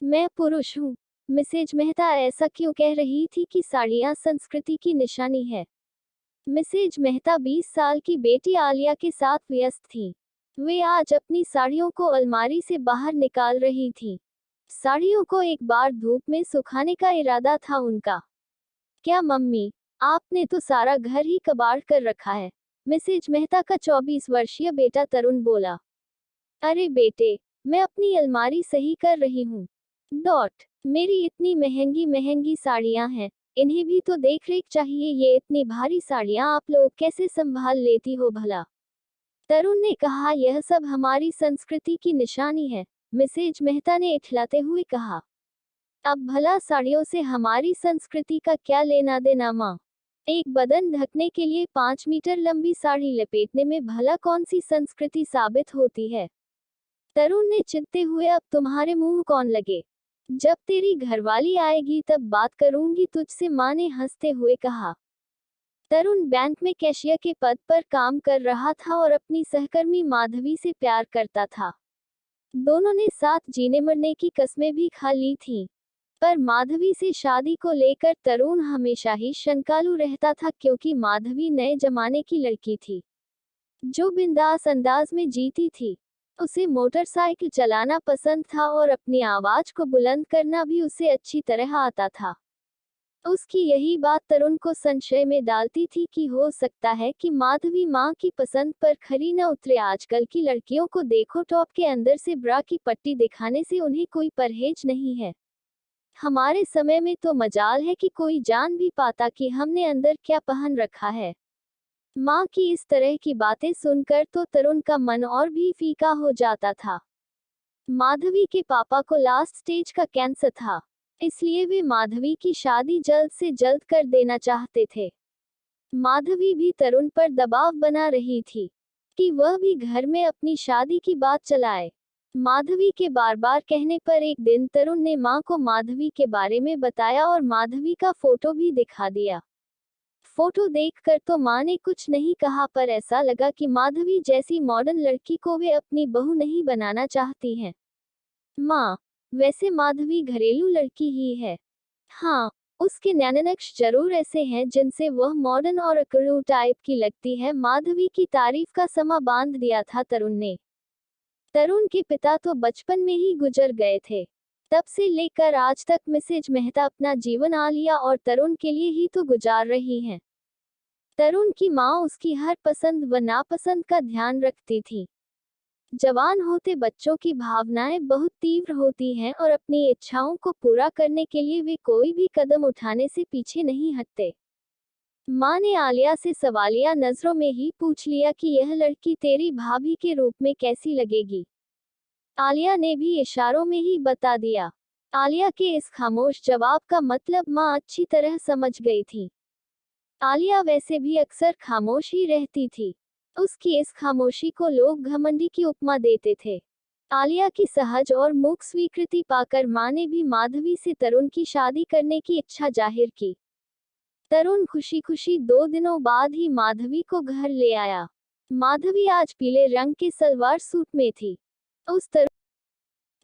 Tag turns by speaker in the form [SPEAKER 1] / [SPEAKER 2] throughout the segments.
[SPEAKER 1] मैं पुरुष हूँ। मिसेज मेहता ऐसा क्यों कह रही थी कि साड़ियाँ संस्कृति की निशानी है? मिसेज मेहता 20 साल की बेटी आलिया के साथ व्यस्त थीं। वे आज अपनी साड़ियों को अलमारी से बाहर निकाल रही थीं। साड़ियों को एक बार धूप में सुखाने का इरादा था उनका। क्या मम्मी, आपने तो सारा घर ही कबाड़ कर रखा है। मिसेज मेहता का 24 वर्षीय बेटा तरुण बोला। अरे बेटे, मैं अपनी अलमारी सही कर रही हूँ। मेरी इतनी महंगी महंगी साड़ियाँ हैं, इन्हें भी तो देख रेख चाहिए। ये इतनी भारी साड़ियाँ आप लोग कैसे संभाल लेती हो भला? तरुण ने कहा, यह सब हमारी संस्कृति की निशानी है। मिसेज मेहता ने इठलाते हुए कहा। अब भला साड़ियों से हमारी संस्कृति का क्या लेना देना माँ? एक बदन ढकने के लिए 5 मीटर लंबी साड़ी लपेटने में भला कौन सी संस्कृति साबित होती है? तरुण ने चिढ़ते हुए, अब तुम्हारे मुंह कौन लगे? जब तेरी घरवाली आएगी तब बात करूंगी तुझसे, माँ ने हंसते हुए कहा। तरुण बैंक में कैशियर के पद पर काम कर रहा था और अपनी सहकर्मी माधवी से प्यार करता था। दोनों ने साथ जीने मरने की कस्में भी खा ली थीं। पर माधवी से शादी को लेकर तरुण हमेशा ही शंकालू रहता था, क्योंकि माधवी नए जमाने की लड़की थी जो बिंदास अंदाज में जीती थी। उसे मोटरसाइकिल चलाना पसंद था और अपनी आवाज को बुलंद करना भी उसे अच्छी तरह आता था। उसकी यही बात तरुण को संशय में डालती थी कि हो सकता है कि माधवी माँ की पसंद पर खरी न उतरे। आजकल की लड़कियों को देखो, टॉप के अंदर से ब्रा की पट्टी दिखाने से उन्हें कोई परहेज नहीं है। हमारे समय में तो मजाल है कि कोई जान भी पाता कि हमने अंदर क्या पहन रखा है। माँ की इस तरह की बातें सुनकर तो तरुण का मन और भी फीका हो जाता था। माधवी के पापा को लास्ट स्टेज का कैंसर था, इसलिए वे माधवी की शादी जल्द से जल्द कर देना चाहते थे। माधवी भी तरुण पर दबाव बना रही थी कि वह भी घर में अपनी शादी की बात चलाए। माधवी के बार बार कहने पर एक दिन तरुण ने माँ को माधवी के बारे में बताया और माधवी का फोटो भी दिखा दिया। फोटो देखकर तो माँ ने कुछ नहीं कहा, पर ऐसा लगा कि माधवी जैसी मॉडर्न लड़की को वे अपनी बहू नहीं बनाना चाहती हैं। माँ, वैसे माधवी घरेलू लड़की ही है। हाँ, उसके नैननक्श जरूर ऐसे हैं जिनसे वह मॉडर्न और अकड़ू टाइप की लगती है। माधवी की तारीफ का समा बांध दिया था तरुण ने। तरुण के पिता तो बचपन में ही गुजर गए थे। तब से लेकर आज तक मिसेज मेहता अपना जीवन आलिया और तरुण के लिए ही तो गुजार रही हैं। तरुण की माँ उसकी हर पसंद व नापसंद का ध्यान रखती थी। जवान होते बच्चों की भावनाएं बहुत तीव्र होती हैं और अपनी इच्छाओं को पूरा करने के लिए वे कोई भी कदम उठाने से पीछे नहीं हटते। माँ ने आलिया से सवालिया नजरों में ही पूछ लिया कि यह लड़की तेरी भाभी के रूप में कैसी लगेगी। आलिया ने भी इशारों में ही बता दिया। आलिया के इस खामोश जवाब का मतलब माँ अच्छी तरह समझ गई थी। आलिया वैसे भी अक्सर खामोश ही रहती थी। उसकी इस खामोशी को लोग घमंडी की उपमा देते थे। आलिया की सहज और मूक स्वीकृति पाकर माँ ने भी माधवी से तरुण की शादी करने की इच्छा जाहिर की। तरुण खुशी खुशी 2 दिनों बाद ही माधवी को घर ले आया। माधवी आज पीले रंग के सलवार सूट में थी। उस तरुण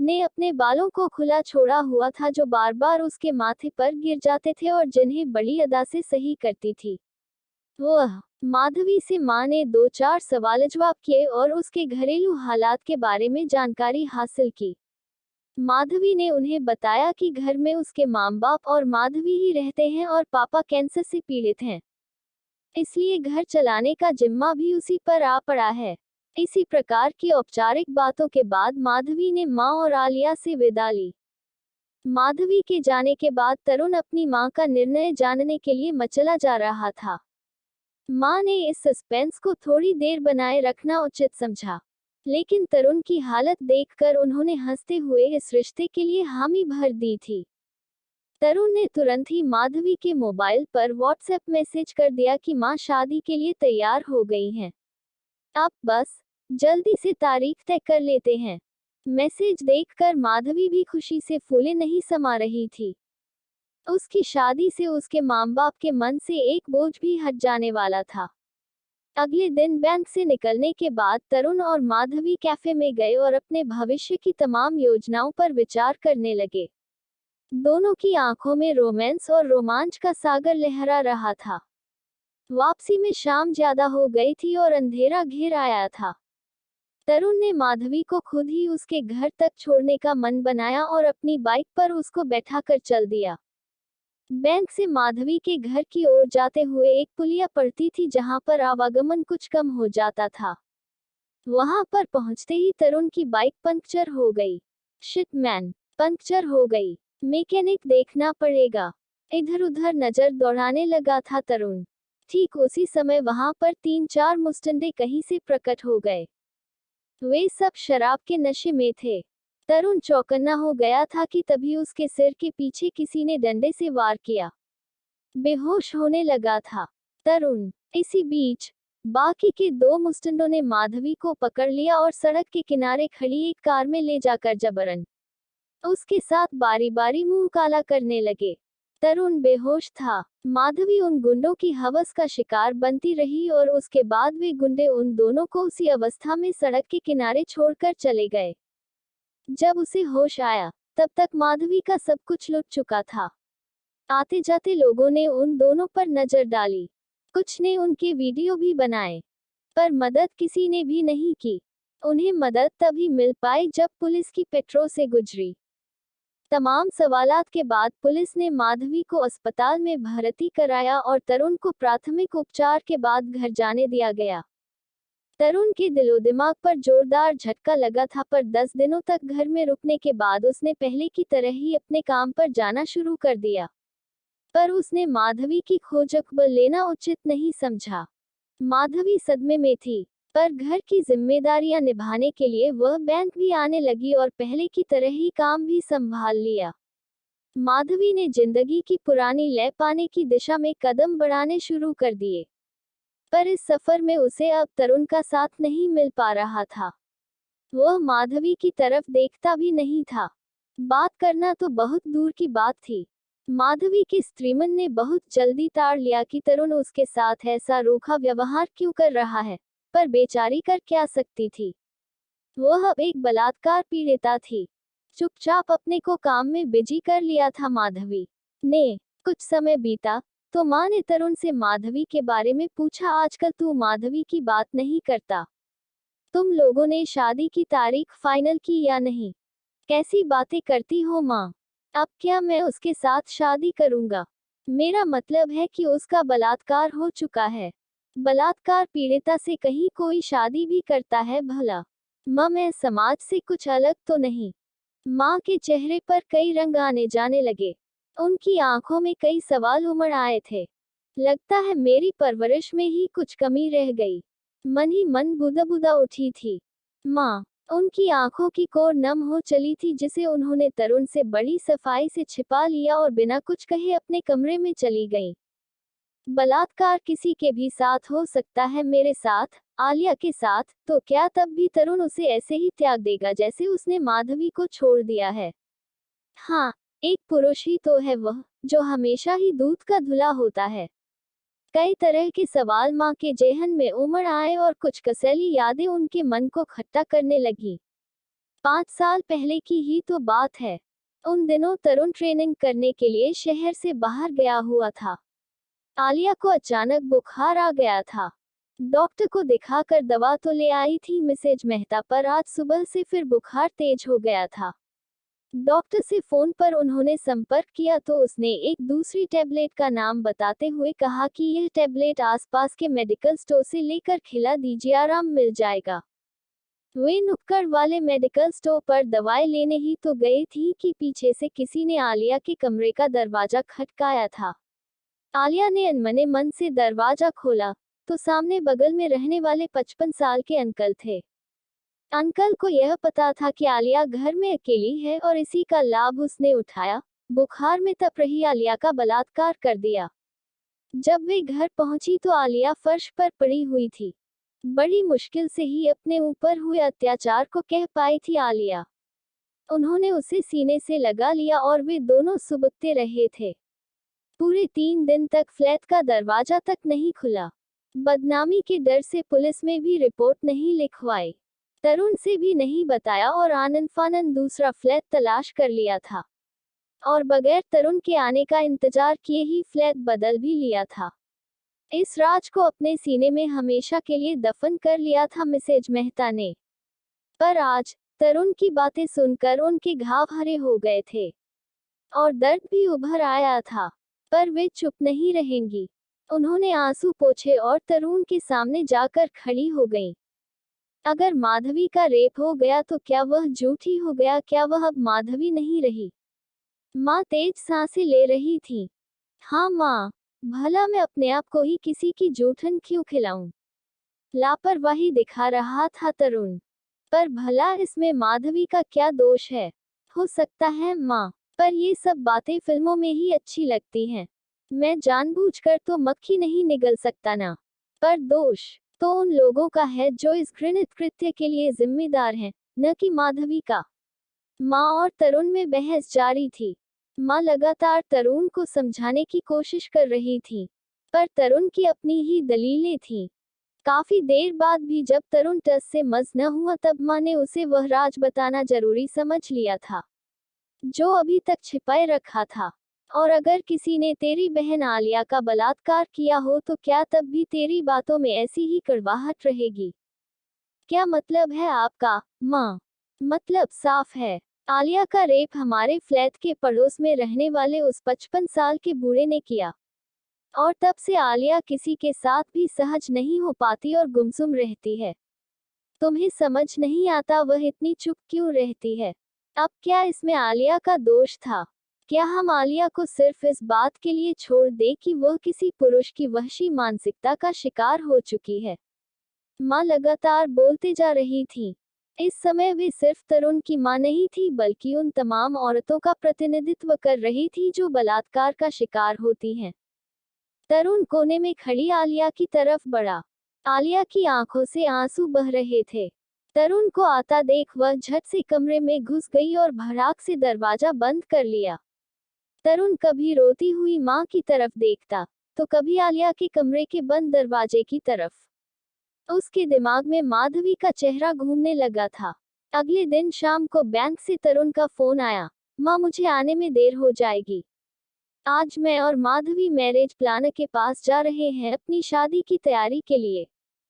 [SPEAKER 1] ने अपने बालों को खुला छोड़ा हुआ था, जो बार बार उसके माथे पर गिर जाते थे और जिन्हें बड़ी अदा से सही करती थी। वह माधवी से माँ ने 2-4 सवाल जवाब किए और उसके घरेलू हालात के बारे में जानकारी हासिल की। माधवी ने उन्हें बताया कि घर में उसके माँ बाप और माधवी ही रहते हैं और पापा कैंसर से पीड़ित हैं, इसलिए घर चलाने का जिम्मा भी उसी पर आ पड़ा है। इसी प्रकार की औपचारिक बातों के बाद माधवी ने माँ और आलिया से विदा ली। माधवी के जाने के बाद तरुण अपनी माँ का निर्णय जानने के लिए मचला जा रहा था। माँ ने इस सस्पेंस को थोड़ी देर बनाए रखना उचित समझा, लेकिन तरुण की हालत देखकर उन्होंने हंसते हुए इस रिश्ते के लिए हामी भर दी थी। तरुण ने तुरंत ही माधवी के मोबाइल पर व्हाट्सएप मैसेज कर दिया कि माँ शादी के लिए तैयार हो गई हैं। अब बस जल्दी से तारीख तय कर लेते हैं। मैसेज देखकर माधवी भी खुशी से फूले नहीं समा रही थी। उसकी शादी से उसके माँ बाप के मन से एक बोझ भी हट जाने वाला था। अगले दिन बैंक से निकलने के बाद तरुण और माधवी कैफे में गए और अपने भविष्य की तमाम योजनाओं पर विचार करने लगे। दोनों की आंखों में रोमांस और रोमांच का सागर लहरा रहा था। वापसी में शाम ज्यादा हो गई थी और अंधेरा घिर आया था। तरुण ने माधवी को खुद ही उसके घर तक छोड़ने का मन बनाया और अपनी बाइक पर उसको बैठाकर चल दिया। बैंक से माधवी के घर की ओर जाते हुए एक पुलिया पड़ती थी जहां पर आवागमन कुछ कम हो जाता था। वहां पर पहुंचते ही तरुण की बाइक पंक्चर हो गई। शिट मैन, पंक्चर हो गई, मैकेनिक देखना पड़ेगा। इधर उधर नजर दौड़ाने लगा था तरुण। ठीक उसी समय वहां पर 3-4 मुस्टंडे कहीं से प्रकट हो गए। वे सब शराब के नशे में थे। तरुण चौकन्ना हो गया था कि तभी उसके सिर के पीछे किसी ने डंडे से वार किया। बेहोश होने लगा था तरुण। इसी बीच बाकी के 2 मुस्टंडों ने माधवी को पकड़ लिया और सड़क के किनारे खड़ी एक कार में ले जाकर जबरन उसके साथ बारी बारी मुंह काला करने लगे। तरुण बेहोश था। माधवी उन गुंडों की हवस का शिकार बनती रही और उसके बाद वे गुंडे उन दोनों को उसी अवस्था में सड़क के किनारे छोड़कर चले गए। जब उसे होश आया तब तक माधवी का सब कुछ लुट चुका था। आते जाते लोगों ने उन दोनों पर नजर डाली। कुछ ने उनके वीडियो भी बनाए, पर मदद किसी ने भी नहीं की। उन्हें मदद तभी मिल पाई जब पुलिस की पेट्रोल से गुजरी। तमाम सवालात के बाद पुलिस ने माधवी को अस्पताल में भर्ती कराया और तरुण को प्राथमिक उपचार के बाद घर जाने दिया गया। तरुण के दिलो दिमाग पर जोरदार झटका लगा था, पर 10 दिनों तक घर में रुकने के बाद उसने पहले की तरह ही अपने काम पर जाना शुरू कर दिया। पर उसने माधवी की खोज खबर लेना उचित नहीं समझा। माधवी सदमे में थी, पर घर की जिम्मेदारियां निभाने के लिए वह बैंक भी आने लगी और पहले की तरह ही काम भी संभाल लिया। माधवी ने जिंदगी की पुरानी लय पाने की दिशा में कदम बढ़ाने शुरू कर दिए, पर इस सफर में उसे अब तरुण का साथ नहीं मिल पा रहा था। वह माधवी की तरफ देखता भी नहीं था। बात करना तो बहुत दूर की बात थी। माधवी के स्त्रीमन ने बहुत जल्दी ताड़ लिया कि तरुण उसके साथ ऐसा रूखा व्यवहार क्यों कर रहा है, पर बेचारी कर क्या सकती थी। वह अब एक बलात्कार पीड़िता थी। चुपचाप अपने को काम में बिजी कर लिया था माधवी ने। कुछ समय बीता तो माँ ने तरुण से माधवी के बारे में पूछा, आजकल तू माधवी की बात नहीं करता। तुम लोगों ने शादी की तारीख फाइनल की या नहीं? कैसी बातें करती हो माँ? अब क्या मैं उसके साथ शादी करूंगा? मेरा मतलब है कि उसका बलात्कार हो चुका है। बलात्कार पीड़िता से कहीं कोई शादी भी करता है भला? माँ, मैं समाज से कुछ अलग तो नहीं? माँ के चेहरे पर कई रंग आने जाने लगे। उनकी आंखों में कई सवाल उमड़ आए थे। लगता है मेरी परवरिश में ही कुछ कमी रह गई। मन ही मन बुदा उठी थी। माँ, उनकी आंखों की कोर नम हो चली थी, जिसे उन्होंने तरुण से बड़ी सफाई से छिपा लिया और बिना कुछ कहे अपने कमरे में चली गईं। बलात्कार किसी के भी साथ हो सकता है, मेरे साथ, आलिया के साथ, तो क्या तब भी तरुण उसे ऐसे ही त्याग देगा जैसे उसने माधवी को छोड़ दिया है? हाँ, एक पुरुष ही तो है वह, जो हमेशा ही दूध का धुला होता है। कई तरह के सवाल माँ के जेहन में उमड़ आए और कुछ कसैली यादें उनके मन को खट्टा करने लगी। 5 साल पहले की ही तो बात है। उन दिनों तरुण ट्रेनिंग करने के लिए शहर से बाहर गया हुआ था। आलिया को अचानक बुखार आ गया था। डॉक्टर को दिखाकर दवा तो ले आई थी मिसेज मेहता, पर आज सुबह से फिर बुखार तेज हो गया था। डॉक्टर से फोन पर उन्होंने संपर्क किया तो उसने एक दूसरी टैबलेट का नाम बताते हुए कहा कि यह टैबलेट आसपास के मेडिकल स्टोर से लेकर खिला दीजिए, आराम मिल जाएगा। वे नुक्कड़ वाले मेडिकल स्टोर पर दवाई लेने ही तो गई थी कि पीछे से किसी ने आलिया के कमरे का दरवाजा खटकाया था। आलिया ने अनमने मन से दरवाजा खोला तो सामने बगल में रहने वाले 55 साल के अंकल थे। अंकल को यह पता था कि आलिया घर में अकेली है और इसी का लाभ उसने उठाया। बुखार में तप रही आलिया का बलात्कार कर दिया। जब वे घर पहुंची तो आलिया फर्श पर पड़ी हुई थी। बड़ी मुश्किल से ही अपने ऊपर हुए अत्याचार को कह पाई थी आलिया। उन्होंने उसे सीने से लगा लिया और वे दोनों सुबकते रहे थे। पूरे 3 दिन तक फ्लैट का दरवाजा तक नहीं खुला। बदनामी के डर से पुलिस में भी रिपोर्ट नहीं लिखवाई, तरुण से भी नहीं बताया और आनंद फानंद दूसरा फ्लैट तलाश कर लिया था और बगैर तरुण के आने का इंतजार किए ही फ्लैट बदल भी लिया था। इस राज को अपने सीने में हमेशा के लिए दफन कर लिया था मिसेज मेहता ने। पर आज तरुण की बातें सुनकर उनके घाव हरे हो गए थे और दर्द भी उभर आया था, पर वे चुप नहीं रहेंगी। उन्होंने आंसू पोंछे और तरुण के सामने जाकर खड़ी हो गईं। अगर माधवी का रेप हो गया तो क्या वह झूठी हो गया? क्या वह अब माधवी नहीं रही? माँ तेज सांसें ले रही थी। हाँ माँ, भला मैं अपने आप को ही किसी की जूठन क्यों खिलाऊं? लापरवाही दिखा रहा था तरुण। पर भला इसमें माधवी का क्या दोष है? हो सकता है माँ, पर ये सब बातें फिल्मों में ही अच्छी लगती हैं। मैं जानबूझकर तो मक्खी नहीं निगल सकता ना। पर दोष तो उन लोगों का है जो इस घृणित कृत्य के लिए जिम्मेदार हैं, न कि माधवी का। माँ और तरुण में बहस जारी थी। माँ लगातार तरुण को समझाने की कोशिश कर रही थी, पर तरुण की अपनी ही दलीलें थीं। काफी देर बाद भी जब तरुण टस से मस न हुआ तब माँ ने उसे वह राज बताना जरूरी समझ लिया था जो अभी तक छिपाए रखा था। और अगर किसी ने तेरी बहन आलिया का बलात्कार किया हो तो क्या तब भी तेरी बातों में ऐसी ही कड़वाहट रहेगी? क्या मतलब है आपका, माँ? मतलब साफ है। आलिया का रेप हमारे फ्लैट के पड़ोस में रहने वाले उस 55 साल के बूढ़े ने किया। और तब से आलिया किसी के साथ भी सहज नहीं हो पाती और गुमसुम रहती है। तुम्हें समझ नहीं आता वह इतनी चुप क्यों रहती है? अब क्या इसमें आलिया का दोष था? क्या हम आलिया को सिर्फ इस बात के लिए छोड़ दें कि वह किसी पुरुष की वहशी मानसिकता का शिकार हो चुकी है? माँ लगातार बोलते जा रही थी। इस समय वे सिर्फ तरुण की माँ नहीं थी बल्कि उन तमाम औरतों का प्रतिनिधित्व कर रही थी जो बलात्कार का शिकार होती हैं। तरुण कोने में खड़ी आलिया की तरफ बढ़ा। आलिया की आंखों से आंसू बह रहे थे। तरुण को आता देख वह झट से कमरे में घुस गई और भड़ाक से दरवाजा बंद कर लिया। तरुण कभी रोती हुई माँ की तरफ देखता, तो कभी आलिया के कमरे के बंद दरवाजे की तरफ। उसके दिमाग में माधवी का चेहरा घूमने लगा था। अगले दिन शाम को बैंक से तरुण का फोन आया। माँ, मुझे आने में देर हो जाएगी। आज मैं और माधवी मैरिज प्लानर के पास जा रहे हैं अपनी शादी की तैयारी के लिए।